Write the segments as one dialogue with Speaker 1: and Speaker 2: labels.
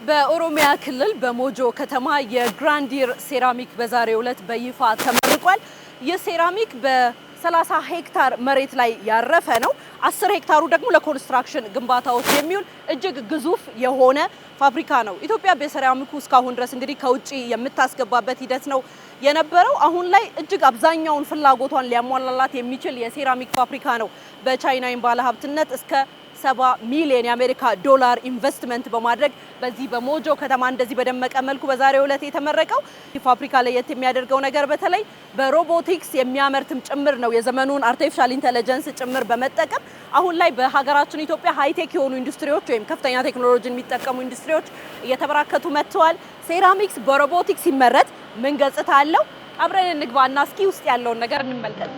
Speaker 1: በኦሮሚያ ክልል በሞጆ ከተማ የግራንዲር ሴራሚክ በዛሬው ዕለት በይፋ ተመርቋል። ይህ ሴራሚክ በ30 ሄክታር መሬት ላይ ያረፈ ነው። 10 ሄክታሩ ደግሞ ለኮንስትራክሽን ግንባታዎች የሚውል እጅግ ግዙፍ የሆነ ፋብሪካ ነው። ኢትዮጵያ በሴራሚኩ እስካሁን ድረስ እንግዲህ ከውጪ የምታስገባበት ሂደት ነው የነበረው። አሁን ላይ እጅግ አብዛኛውን ፍላጎቷን ሊያሟላላት የሚችል የሴራሚክ ፋብሪካ ነው። በቻይናዊን ባለሀብትነት እስከ 70 ሚሊዮን የአሜሪካ ዶላር ኢንቨስትመንት በማድረግ በዚህ በሞጆ ከተማ እንደዚህ በደመቀ መልኩ በዛሬው ዕለት የተመረቀው ይህ ፋብሪካ ለየት የሚያደርገው ነገር በተለይ በሮቦቲክስ የሚያመርትም ጭምር ነው። የዘመኑን አርቲፊሻል ኢንተለጀንስ ጭምር በመጠቀም አሁን ላይ በሀገራችን ኢትዮጵያ ሃይቴክ የሆኑ ኢንዱስትሪዎች ወይም ከፍተኛ ቴክኖሎጂን የሚጠቀሙ ኢንዱስትሪዎች እየተበራከቱ መጥተዋል። ሴራሚክስ በሮቦቲክስ ሲመረት ምን ገጽታ አለው? አብረን እንግባና እስኪ ውስጥ ያለውን ነገር እንመልከት።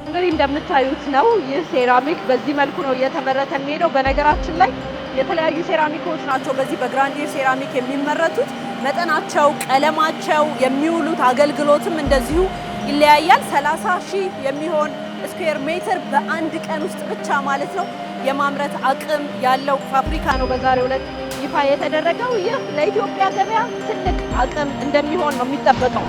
Speaker 1: እንግዲህ እንደምታዩት ነው። ይህ ሴራሚክ በዚህ መልኩ ነው እየተመረተ የሚሄደው። በነገራችን ላይ የተለያዩ ሴራሚኮች ናቸው በዚህ በግራንዲር ሴራሚክ የሚመረቱት። መጠናቸው፣ ቀለማቸው፣ የሚውሉት አገልግሎትም እንደዚሁ ይለያያል። 30 ሺህ የሚሆን ስኩዌር ሜትር በአንድ ቀን ውስጥ ብቻ ማለት ነው የማምረት አቅም ያለው ፋብሪካ ነው በዛሬው ዕለት ይፋ የተደረገው። ይህ ለኢትዮጵያ ገበያ ትልቅ አቅም እንደሚሆን ነው የሚጠበቀው።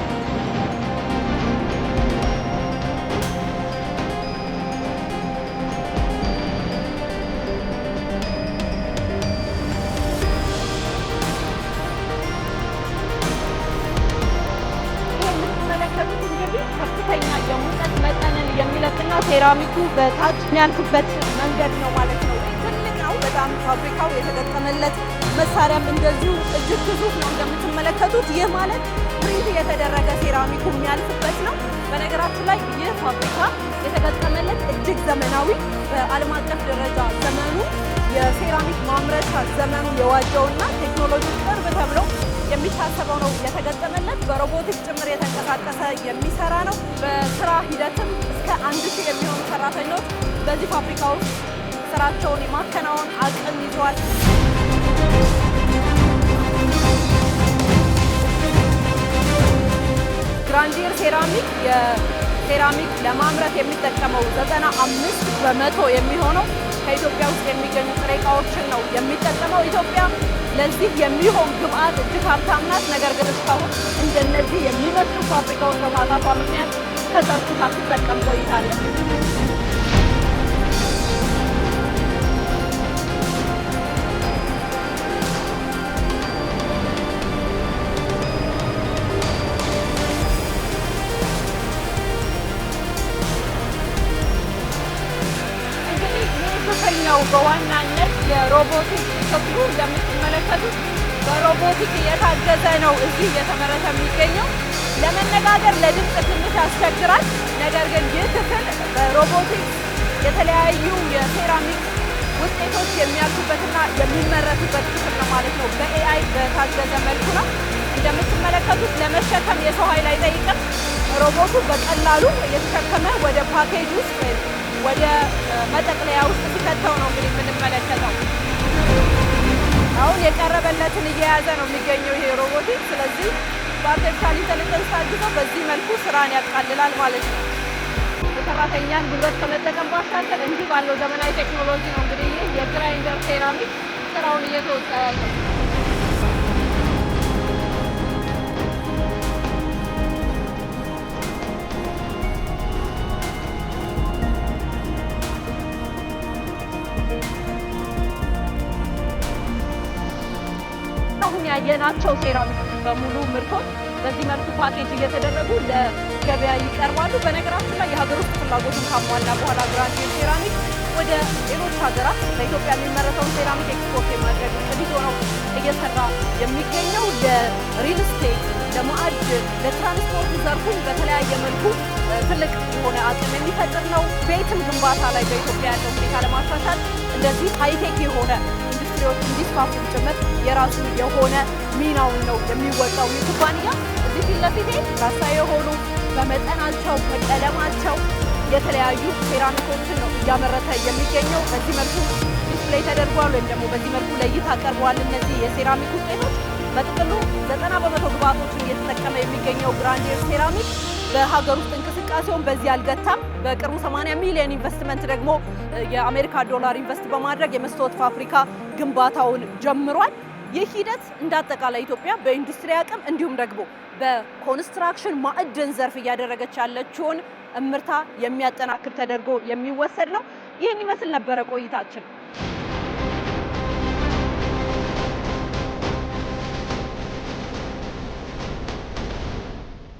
Speaker 1: ከፍተኛ የሙቀት መጠንን የሚለቅና ሴራሚኩ በታች የሚያልፍበት መንገድ ነው ማለት ነው። ትልቅ ነው በጣም ፋብሪካው የተገጠመለት መሳሪያም እንደዚሁ እጅግ ግዙፍ ነው እንደምትመለከቱት። ይህ ማለት ፕሪንት የተደረገ ሴራሚኩ የሚያልፍበት ነው። በነገራችን ላይ ይህ ፋብሪካ የተገጠመለት እጅግ ዘመናዊ በዓለም አቀፍ ደረጃ ዘመኑ የሴራሚክ ማምረቻ ዘመኑ የዋጀውና ቴክኖሎጂ ቅርብ ተብሎ የሚታሰበው ነው የተገጠመለት። በሮቦቲክስ ጭምር የተንቀሳቀሰ የሚሰራ ነው። በስራ ሂደትም እስከ 1000 የሚሆኑ ሰራተኞች በዚህ ፋብሪካ ውስጥ ስራቸውን የማከናወን አቅም ይዟል። ግራንዲር ሴራሚክ የሴራሚክ ለማምረት የሚጠቀመው 95 በመቶ የሚሆነው ከኢትዮጵያ ውስጥ የሚገኙ ጥሬ ዕቃዎችን ነው የሚጠቀመው። ኢትዮጵያ ለዚህ የሚሆን ግብአት እጅግ ሀብታም ናት። ነገር ግን እስካሁን እንደነዚህ የሚመስሉ ፋብሪካዎች በማጣቷ ምክንያት ከዘርፉ ሳትጠቀም ቆይታለች። ነው በዋናነት የሮቦቲክ ክፍሉ እንደምትመለከቱት በሮቦቲክ እየታገዘ ነው እዚህ እየተመረተ የሚገኘው። ለመነጋገር ለድምፅ ትንሽ ያስቸግራል። ነገር ግን ይህ ክፍል በሮቦቲክ የተለያዩ የሴራሚክ ውጤቶች የሚያልፉበትና የሚመረቱበት ክፍል ነው ማለት ነው። በኤአይ በታገዘ መልኩ ነው እንደምትመለከቱት። ለመሸከም የሰው ኃይል አይጠይቅም። ሮቦቱ በቀላሉ እየተሸከመ ወደ ፓኬጅ ውስጥ ወደ መጠቅለያ ውስጥ ሲከተው ነው እንግዲህ የምንመለከተው። አሁን የቀረበለትን እየያዘ ነው የሚገኘው ይሄ ሮቦቲክ። ስለዚህ በአርቲፊሻል ኢንተለጀንስ ታግዞ በዚህ መልኩ ስራን ያቃልላል ማለት ነው። የሰራተኛን ጉልበት ከመጠቀም ባሻገር እንዲህ ባለው ዘመናዊ ቴክኖሎጂ ነው እንግዲህ ይህ የግራይንደር ሴራሚክ ስራውን እየተወጣ ያለው። አሁን ያየናቸው ሴራሚክ በሙሉ ምርቶች በዚህ መልኩ ፓኬጅ እየተደረጉ ለገበያ ይቀርባሉ። በነገራችን ላይ የሀገር ውስጥ ፍላጎቱን ካሟላ በኋላ ግራንዲር ሴራሚክ ወደ ሌሎች ሀገራት በኢትዮጵያ የሚመረተውን ሴራሚክ ኤክስፖርት የማድረግ እቅድ ነው እየሰራ የሚገኘው። ለሪል ስቴት፣ ለማዕድን፣ ለትራንስፖርት ዘርፉን በተለያየ መልኩ ትልቅ የሆነ አቅም የሚፈጥር ነው። ቤትም ግንባታ ላይ በኢትዮጵያ ያለው ሁኔታ ለማሻሻል እንደዚህ ሃይቴክ የሆነ ኢንዱስትሪዎች እንዲስፋፉ ጭምር የራሱ የሆነ ሚናውን ነው የሚወጣው። ይህ ኩባንያ እዚህ ፊት ለፊቴ ራሳ የሆኑ በመጠናቸው በቀለማቸው የተለያዩ ሴራሚኮችን ነው እያመረተ የሚገኘው። በዚህ መልኩ ዲስፕሌይ ተደርጓል ወይም ደግሞ በዚህ መልኩ ለእይታ ቀርበዋል። እነዚህ የሴራሚክ ውጤቶች በጥቅሉ 90% ግብዓቶችን እየተጠቀመ የሚገኘው ግራንዴር ሴራሚክ በሀገር ውስጥ እንቅስቃሴውን በዚህ አልገታም። በቅርቡ 80 ሚሊዮን ኢንቨስትመንት ደግሞ የአሜሪካ ዶላር ኢንቨስት በማድረግ የመስታወት ፋብሪካ ግንባታውን ጀምሯል። ይህ ሂደት እንዳጠቃላይ ኢትዮጵያ በኢንዱስትሪ አቅም እንዲሁም ደግሞ በኮንስትራክሽን ማዕድን ዘርፍ እያደረገች ያለችውን እምርታ የሚያጠናክር ተደርጎ የሚወሰድ ነው። ይህን ይመስል ነበረ ቆይታችን።